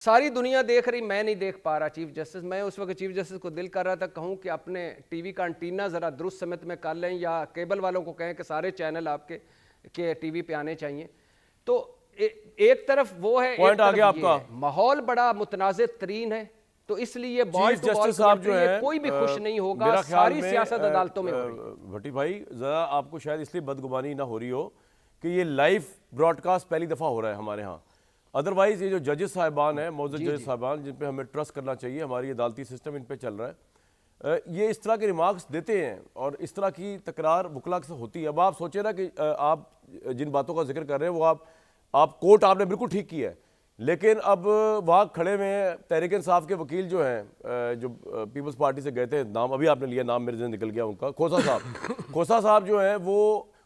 सारी दुनिया देख रही, मैं नहीं देख पा रहा चीफ जस्टिस। मैं उस वक्त चीफ जस्टिस को दिल कर रहा था कहूं कि अपने टीवी का एंटीना ज़रा दुरुस्त समेत में कर लें, या केबल वालों को कहें कि सारे चैनल आपके के टीवी पे आने चाहिए। तो एक तरफ वो है, पॉइंट आ गया आपका। माहौल बड़ा मुतनाज़ तरीन है, तो इसलिए बॉल टू बॉल साहब जो है कोई भी खुश नहीं होगा। मेरा सारी सियासत अदालतों में हो रही है। भट्टी भाई, जरा आपको शायद इसलिए बदगुमानी ना हो रही हो कि ये लाइव ब्रॉडकास्ट पहली दफा हो रहा है हमारे यहाँ। अदरवाइज ये जो जजेस साहिबान हैं, मौजूद जजेस साहिबान, जिन पे हमें ट्रस्ट करना चाहिए, हमारी अदालती सिस्टम इन पे चल रहा है, ये इस तरह के रिमार्क्स देते हैं और इस तरह की तकरार बुकला से होती है। अब आप सोचें ना कि आप जिन बातों का जिक्र कर रहे हैं वो आप कोर्ट आपने बिल्कुल ठीक किया है, लेकिन अब वहाँ खड़े में तहरीक इंसाफ के वकील जो हैं, जो पीपल्स पार्टी से गए थे, नाम अभी आपने लिया, नाम मेरे से निकल गया उनका, खोसा साहब। खोसा साहब जो हैं वो,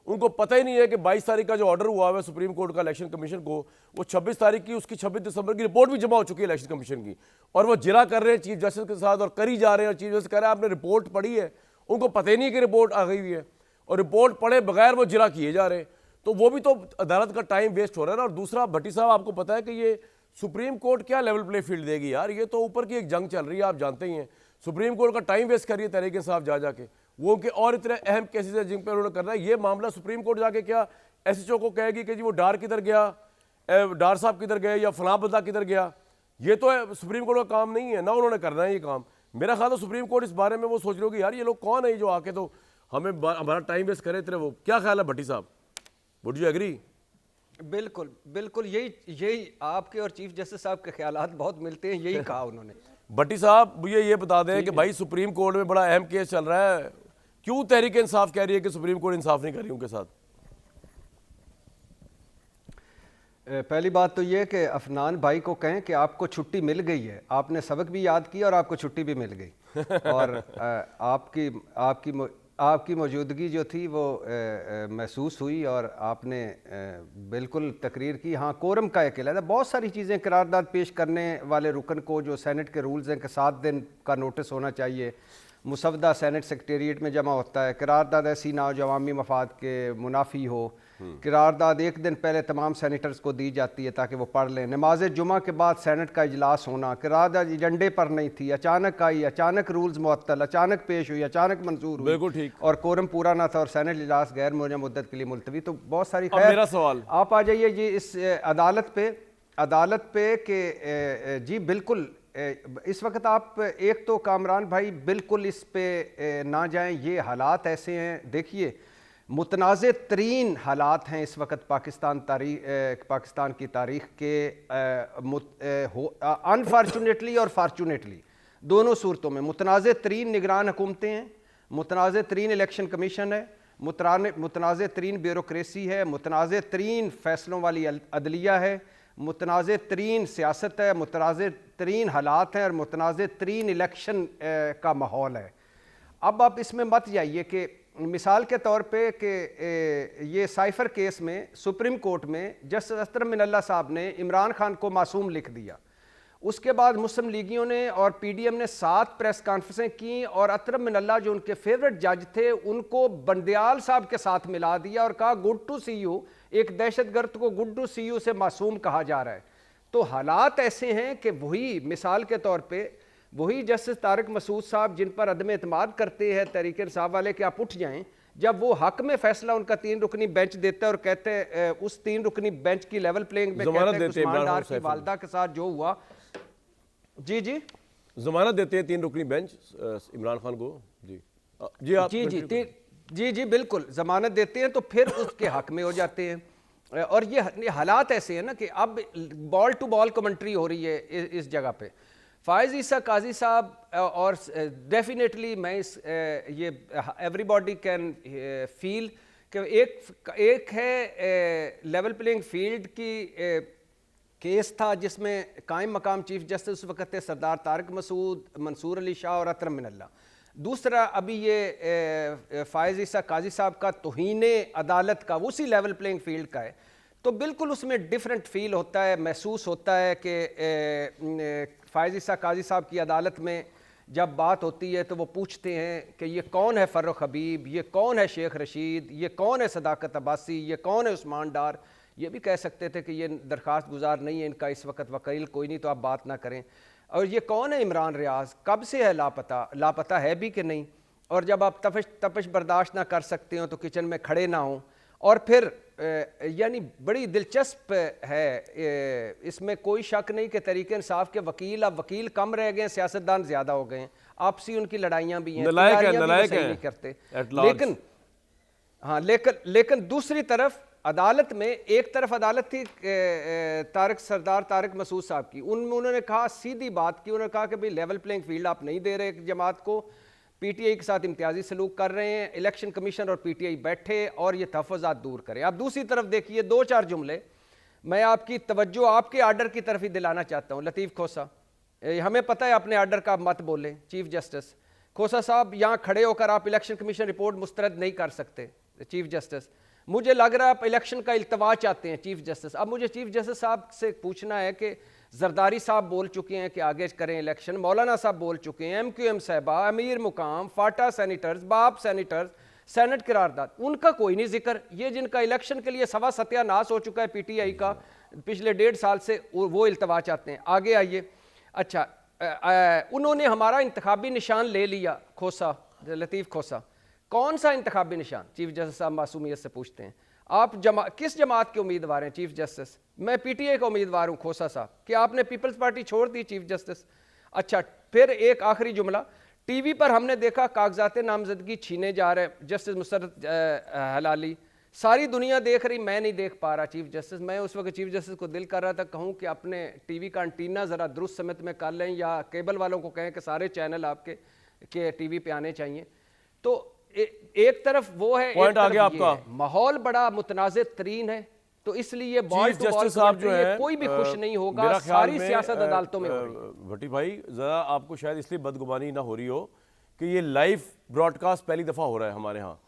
उनको पता ही नहीं है कि 22 तारीख का जो ऑर्डर हुआ है सुप्रीम कोर्ट का इलेक्शन कमीशन को, वो 26 तारीख की, उसकी 26 दिसंबर की रिपोर्ट भी जमा हो चुकी है इलेक्शन कमीशन की, और वो जिरा कर रहे हैं चीफ जस्टिस के साथ और करी जा रहे हैं। और चीफ जस्टिस कह रहे हैं आपने रिपोर्ट पढ़ी है, उनको पता ही नहीं कि रिपोर्ट आ गई हुई है, और रिपोर्ट पढ़े बगैर वो जिरा किए जा रहे हैं। तो वो भी तो अदालत का टाइम वेस्ट हो रहा है ना। और दूसरा, भट्टी साहब आपको पता है कि ये सुप्रीम कोर्ट क्या लेवल प्ले फील्ड देगी यार, ये तो ऊपर की एक जंग चल रही है, आप जानते ही हैं। सुप्रीम कोर्ट का टाइम वेस्ट करिए तहरीक इंसाफ जा जाके, वो उनके और इतने अहम केसेस हैं जिन पर उन्होंने करना है। ये मामला सुप्रीम कोर्ट जाके क्या एसएचओ को कहेगी कि जी वो डार किधर गया, डार साहब किधर गए, या फलां बंदा किधर गया? ये तो सुप्रीम कोर्ट का काम नहीं है ना, उन्होंने करना है ये काम। मेरा ख्याल है सुप्रीम कोर्ट इस बारे में वो सोच रही होगी यार ये लोग कौन है जो आके तो हमें हमारा टाइम वेस्ट करे इतने। वो क्या ख्याल है भट्टी साहब, वुड यू एग्री? बिल्कुल बिल्कुल, यही आपके और चीफ जस्टिस साहब के ख्यालात बहुत मिलते हैं, यही कहा उन्होंने। भट्टी साहब मुझे ये बता दें कि भाई सुप्रीम कोर्ट में बड़ा अहम केस चल रहा है, क्यों तहरीक इंसाफ कह रही है कि सुप्रीम कोर्ट इंसाफ नहीं कर रही उनके साथ? पहली बात तो ये कि अफनान भाई को कहें कि आपको छुट्टी मिल गई है, आपने सबक भी याद किया और आपको छुट्टी भी मिल गई। और आपकी मौजूदगी जो थी वो महसूस हुई और आपने बिल्कुल तकरीर की। हाँ, कोरम का एक है, बहुत सारी चीज़ें, करारदाद पेश करने वाले रुकन को जो सेनेट के रूल्स हैं कि 7 दिन का नोटिस होना चाहिए, मुसवदा सेनेट सेक्रेटेरिएट में जमा होता है, करारदाद ऐसी ना हो जो अवामी मफाद के मुनाफी हो, करारदाद 1 दिन पहले तमाम सेनेटर्स को दी जाती है ताकि वो पढ़ लें, नमाज जुमा के बाद सेनेट का इजलास होना, करारदाद एजेंडे पर नहीं थी, अचानक आई, अचानक रूल्स मुअत्तल, अचानक पेश हुई, अचानक मंजूर हुई, बिल्कुल ठीक, और कोरम पूरा ना था और सेनेट इजलास गैर मुअय्यन मुद्दत के लिए मुलतवी। तो बहुत सारी। मेरा सवाल, आप आ जाइए जी इस अदालत पे कि जी बिल्कुल इस वक्त आप एक तो कामरान भाई बिल्कुल इस पे ना जाएं, ये हालात ऐसे हैं। देखिए, मुतनाज़ तरीन हालात हैं इस वक्त पाकिस्तान की तारीख के, अनफॉर्चुनेटली और फॉर्चुनेटली दोनों सूरतों में मुतनाज़ तरीन निगरान हुकूमतें हैं, मुतनाज़ तरीन इलेक्शन कमीशन है, मुतनाज़ तरीन ब्यूरोक्रेसी है, मुतनाज़ तरीन फैसलों वाली अदलिया है, मुतनाज़ तरीन सियासत है, मुतनाज़ तरीन हालात हैं और मुतनाज़ तरीन इलेक्शन का माहौल है। अब आप इसमें मत जाइए कि मिसाल के तौर पे कि ये साइफर केस में सुप्रीम कोर्ट में जस्टिस अतरम मिनल्ला साहब ने इमरान खान को मासूम लिख दिया। उसके बाद मुस्लिम लीगियों ने और पीडीएम ने 7 प्रेस कॉन्फ्रेंसें की और अतरम मिनल्ला जो उनके फेवरेट जज थे उनको बंदियाल साहब के साथ मिला दिया और कहा गुड टू सी यू, एक दहशतगर्द को गुड टू सी यू से मासूम कहा जा रहा है। तो हालात ऐसे हैं कि वही मिसाल के तौर पे वही जस्टिस तारिक मसूद साहब जिन पर अदम एतमाद करते हैं तहरीक इंसाफ वाले कि आप उठ जाएं, जब वो हक में फैसला उनका 3 रुकनी बेंच देता है और कहते हैं उस 3 रुकनी बेंच की लेवल प्लेइंग में कहते हैं उस्मान डार की वालदा के साथ जो हुआ, जी जमानत देते हैं 3 रुकनी बेंच इमरान खान को, जी आप जी बिल्कुल जमानत देते हैं, तो फिर उसके हक में हो जाते हैं। और ये हालात ऐसे हैं ना कि अब बॉल टू बॉल कमेंट्री हो रही है इस जगह पे। फ़ाइज़ ईसा काजी साहब और डेफिनेटली मैं ये एवरीबॉडी कैन फील कि एक है लेवल प्लेइंग फील्ड की केस था जिसमें कायम मकाम चीफ जस्टिस उस वक्त सरदार तारिक मसूद, मंसूर अली शाह और अतरम मिनल्ला। दूसरा अभी ये फ़ाइज़ ईसा काजी साहब का तौहीने अदालत का उसी लेवल प्लेइंग फील्ड का है, तो बिल्कुल उसमें डिफरेंट फील होता है, महसूस होता है कि फ़ाइज़ ईसा काजी साहब की अदालत में जब बात होती है तो वो पूछते हैं कि ये कौन है फ़र्रुख हबीब, ये कौन है शेख रशीद, ये कौन है सदाकत अब्बासी, ये कौन है उस्मान डार, ये भी कह सकते थे कि ये दरख्वास्त गुजार नहीं है, इनका इस वक्त वकील कोई नहीं, तो आप बात ना करें। और ये कौन है इमरान रियाज, कब से है लापता, लापता है भी कि नहीं? और जब आप तपश बर्दाश्त ना कर सकते हो तो किचन में खड़े ना हों। और फिर यानी बड़ी दिलचस्प है, इसमें कोई शक नहीं कि तहरीक इंसाफ के वकील अब वकील कम रह गए, सियासतदान ज़्यादा हो गए हैं, आपसी उनकी लड़ाइयाँ भी हैं, तैयारियां भी सही नहीं करते। लेकिन हाँ, लेकिन दूसरी तरफ अदालत में, एक तरफ अदालत थी सरदार तारिक मसूद साहब की, उन्होंने कहा सीधी बात की, उन्होंने कहा कि भाई लेवल प्लेइंग फील्ड आप नहीं दे रहे जमात को, पीटीआई के साथ इम्तियाजी सलूक कर रहे हैं, इलेक्शन कमीशन और पीटीआई बैठे और ये तहफ़्फ़ुज़ात दूर करें। आप दूसरी तरफ देखिए, 2-4 जुमले मैं आपकी तवज्जो आपके आर्डर की तरफ ही दिलाना चाहता हूँ। लतीफ़ खोसा, हमें पता है अपने आर्डर का मत बोले, चीफ जस्टिस खोसा साहब, यहाँ खड़े होकर आप इलेक्शन कमीशन रिपोर्ट मुस्तरद नहीं कर सकते चीफ जस्टिस। मुझे लग रहा है आप इलेक्शन का इल्तवा चाहते हैं चीफ जस्टिस। अब मुझे चीफ जस्टिस साहब से पूछना है कि जरदारी साहब बोल चुके हैं कि आगे करें इलेक्शन, मौलाना साहब बोल चुके हैं, MQM साहबा, अमीर मुकाम, फाटा सैनिटर्स, बाप सैनिटर्स, सेनेट करारदाद, उनका कोई नहीं जिक्र। ये जिनका इलेक्शन के लिए सवा सत्यानाश हो चुका है पीटीआई का पिछले 1.5 साल से, वो इल्तवा चाहते हैं। आगे आइए। अच्छा, उन्होंने हमारा इंतखाबी निशान ले लिया, खोसा, लतीफ़ खोसा, कौन सा इंतखाबी निशान? चीफ जस्टिस साहब मासूमियत से पूछते हैं। आप किस जमात के उम्मीदवार हैं चीफ जस्टिस? मैं पीटीआई का उम्मीदवार हूं खोसा साहब। कि आपने पीपल्स पार्टी छोड़ दी चीफ जस्टिस? अच्छा, फिर एक आखिरी जुमला, टीवी पर हमने देखा कागजात नामजदगी छीने जा रहे जस्टिस मुसर्रत हलाली, सारी दुनिया देख रही, मैं नहीं देख पा रहा चीफ जस्टिस। मैं उस वक्त चीफ जस्टिस को दिल कर रहा था कहूं कि अपने टीवी का एंटीना ज़रा दुरुस्त समेत में कर लें, या केबल वालों को कहें कि सारे चैनल आपके के टीवी पे आने चाहिए। तो एक तरफ वो है, पॉइंट आ गया आपका, माहौल बड़ा मुतनाज़े तरीन है, तो इसलिए चीफ जस्टिस साहब जो है कोई भी खुश नहीं होगा, सारी सियासत अदालतों में हो रही है। भट्टी भाई, जरा आपको शायद इसलिए बदगुमानी ना हो रही हो कि ये लाइव ब्रॉडकास्ट पहली दफ़ा हो रहा है हमारे यहाँ।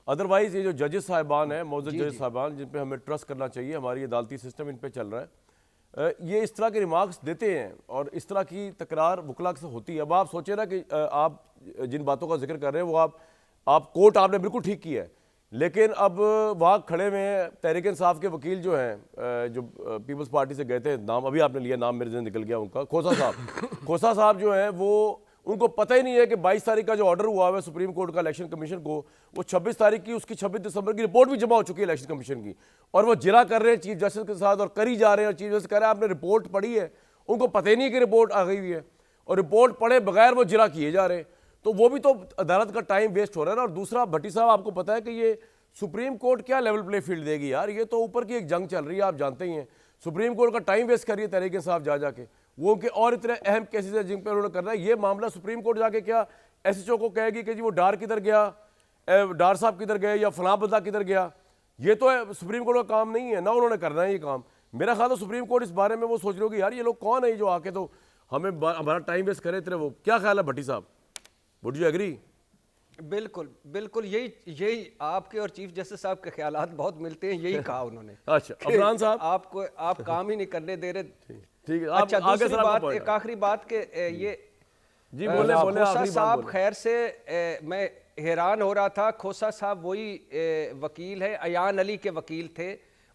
अदरवाइज ये जो जजेस साहिबान हैं, मौजूद जजेस साहिबान, जिन पे हमें ट्रस्ट करना चाहिए, हमारी अदालती सिस्टम इन पे चल रहा है, ये इस तरह के रिमार्क्स देते हैं और इस तरह की तकरार वकला से होती है। अब आप सोचे ना कि आप जिन बातों का जिक्र कर रहे हैं वो आप कोर्ट आपने बिल्कुल ठीक किया है, लेकिन अब वहाँ खड़े हुए हैं तहरीक इंसाफ के वकील जो हैं, जो पीपल्स पार्टी से गए थे, नाम अभी आपने लिया, नाम मेरे से निकल गया उनका, खोसा साहब। खोसा साहब जो हैं वो, उनको पता ही नहीं है कि 22 तारीख का जो ऑर्डर हुआ है सुप्रीम कोर्ट का इलेक्शन कमीशन को, वो 26 तारीख की, उसकी 26 दिसंबर की रिपोर्ट भी जमा हो चुकी है इलेक्शन कमीशन की, और वो जिरा कर रहे हैं चीफ जस्टिस के साथ और करी जा रहे हैं। और चीफ जस्टिस कह रहे हैं आपने रिपोर्ट पढ़ी है, उनको पता ही नहीं कि रिपोर्ट आ गई हुई है, और रिपोर्ट पढ़े बगैर वो जिरा किए जा रहे हैं। तो वो भी तो अदालत का टाइम वेस्ट हो रहा है ना। और दूसरा, भट्टी साहब आपको पता है कि ये सुप्रीम कोर्ट क्या लेवल प्ले फील्ड देगी यार, ये तो ऊपर की एक जंग चल रही है, आप जानते ही हैं। सुप्रीम कोर्ट का टाइम वेस्ट करिए तहरीक इंसाफ जा जाके, वो उनके और इतने अहम केसेस है जिन पर उन्होंने करना है। ये मामला सुप्रीम कोर्ट जाके क्या SHO को कहेगी कि जी वो डार किधर गया, डार साहब किधर गए, या फलां बंदा किधर गया? ये तो सुप्रीम कोर्ट का काम नहीं है ना, उन्होंने करना है ये काम। मेरा ख्याल है सुप्रीम कोर्ट इस बारे में वो सोच रही होगी यार ये लोग कौन है जो आके तो हमें हमारा टाइम वेस्ट करे इतने। वो क्या ख्याल है भट्टी साहब, वुड यू एग्री? बिल्कुल बिल्कुल, यही आपके और चीफ जस्टिस साहब के ख्यालात बहुत मिलते हैं, यही कहा उन्होंने। अच्छा, अफरान साहब, आप काम ही नहीं करने दे रहे। ठीक है, अच्छा, दूसरी बात, एक आखिरी बात के ये जी बोले खोसा साहब, खैर से मैं हैरान हो रहा था, खोसा साहब वही वकील है, अयान अली के वकील थे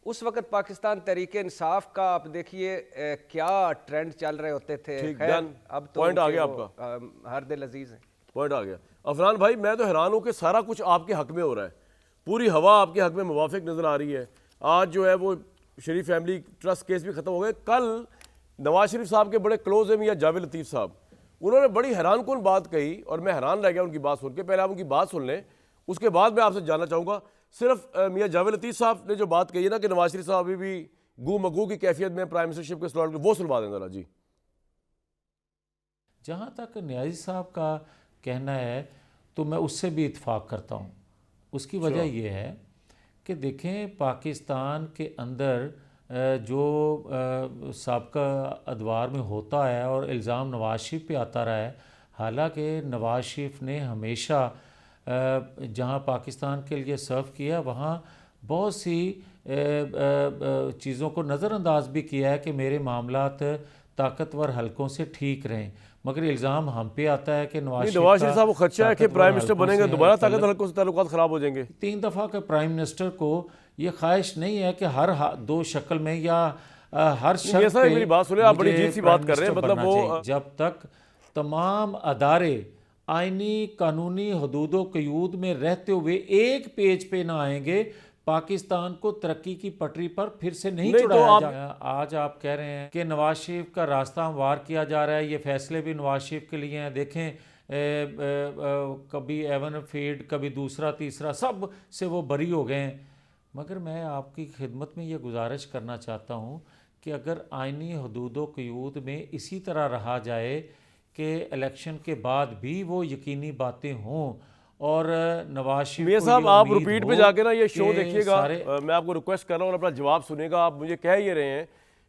उस वक्त पाकिस्तान तहरीक इंसाफ का। आप देखिए क्या ट्रेंड चल रहे होते थे। अब तो पॉइंट आ गया आपका, हर दिल अजीज है, पॉइंट आ गया। अफरान भाई, मैं तो हैरान हूँ कि सारा कुछ आपके हक में हो रहा है, पूरी हवा आपके हक में मुवाफिक नजर आ रही है। आज जो है वो शरीफ फैमिली ट्रस्ट केस भी खत्म हो गए। कल नवाज शरीफ साहब के बड़े क्लोज हैं मियां जावेद लतीफ़ साहब, उन्होंने बड़ी हैरान कुन बात कही और मैं हैरान रह गया उनकी बात सुन के। पहले आप उनकी बात सुन लें, उसके बाद मैं आपसे जानना चाहूँगा। सिर्फ मियां जावेद लतीफ़ साहब ने जो बात कही है ना कि नवाज शरीफ साहब अभी भी गू मगू की कैफियत में प्राइम मिनिस्टरशिप के स्लॉट, वो सुनवा दें जरा जी। जहाँ तक न्याजी साहब का कहना है तो मैं उससे भी इत्फाक करता हूँ। उसकी वजह यह है कि देखें, पाकिस्तान के अंदर जो साबका अदवार में होता है और इल्ज़ाम नवाज शरीफ पे आता रहा है, हालांकि नवाज शरीफ ने हमेशा जहाँ पाकिस्तान के लिए सर्व किया वहाँ बहुत सी चीज़ों को नज़रअंदाज भी किया है कि मेरे मामलात ताकतवर हलकों से ठीक रहें, मगर इल्ज़ाम हम पे आता है कि नवाज शरीफ साहब को खदशा है कि प्राइम मिनिस्टर बनेंगे दोबारा ताकतवर हलकों से ताल्लुकात ख़राब हो जाएंगे। 3 दफ़ा के प्राइम मिनिस्टर को ये ख्वाहिश नहीं है कि हर दो शक्ल में या हर ये शख्स सर पे मेरी बात सुने, आप बड़ी मुझे अजीब सी प्राइम बात कर रहे हैं, मिनिस्टर मतलब बनना वो चाहिए। जब तक तमाम अदारे आईनी कानूनी हदूदो क़यूद में रहते हुए एक पेज पे ना आएंगे, पाकिस्तान को तरक्की की पटरी पर फिर से नहीं तो चढ़ाया जा। आज आप कह रहे हैं कि नवाज शरीफ का रास्ता हमवार किया जा रहा है, ये फैसले भी नवाज शरीफ के लिए हैं। देखें कभी एवन फीड, कभी दूसरा तीसरा, सब से वो बरी हो गए हैं। मगर मैं आपकी खिदमत में ये गुजारिश करना चाहता हूँ कि अगर आइनी हदूदो क़यूद में इसी तरह रहा जाए कि इलेक्शन के बाद भी वो यकीनी बातें हों और नवाज शरीफ मियां को साहब ये आप उम्मीद रिपीट हो पे जाके ना ये शो कि देखिएगा, सारे मैं आपको रिक्वेस्ट कर रहा हूँ और अपना जवाब सुनेगा। आप मुझे कह ये रहे हैं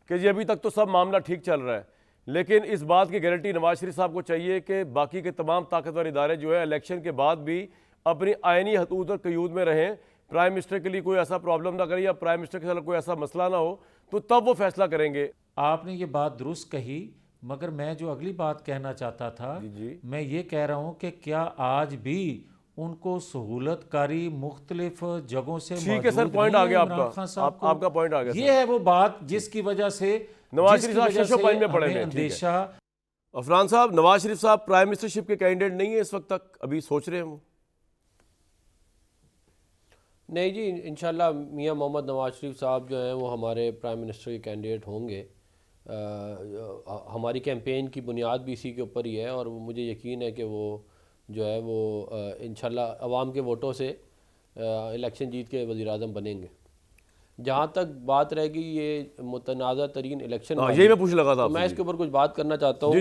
कि जी अभी तक तो सब मामला ठीक चल रहा है, लेकिन इस बात की गारंटी नवाज शरीफ साहब को चाहिए कि बाकी के तमाम ताकतवर इदारे जो है इलेक्शन के बाद भी अपनी आइनी हदूद और क़यूद में रहें, प्राइम मिनिस्टर के लिए कोई ऐसा प्रॉब्लम ना करें या प्राइम मिनिस्टर के साथ कोई ऐसा मसला ना हो, तो तब वो फैसला करेंगे। आपने ये बात दुरुस्त कही, मगर मैं जो अगली बात कहना चाहता था, मैं ये कह रहा हूँ कि क्या आज भी उनको सहूलतकारी मुख्तलिफ जगहों से ठीक है सर, पॉइंट आ गया आपका, आपका पॉइंट आ गया। ये है वो बात जिसकी वजह से नवाज शरीफ साहब शेषो पॉइंट में पड़े हैं। अंदेशा। अफरान साहब, नवाज शरीफ साहब प्राइम मिनिस्टरशिप के कैंडिडेट नहीं है इस वक्त तक, अभी सोच रहे हैं वो? नहीं जी, इंशाल्लाह मियां मोहम्मद नवाज शरीफ साहब जो हैं वो हमारे प्राइम मिनिस्टर के कैंडिडेट होंगे। हमारी कैंपेन की बुनियाद भी इसी के ऊपर ही है और मुझे यकीन है कि वो जो है वो इंशाल्लाह अवाम के वोटों से इलेक्शन जीत के वज़ीर आज़म बनेंगे। जहाँ तक बात रहेगी ये मुतनाज़ा तरीन इलेक्शन, यही मैं पूछ लगा था, तो मैं इसके ऊपर कुछ बात करना चाहता हूँ।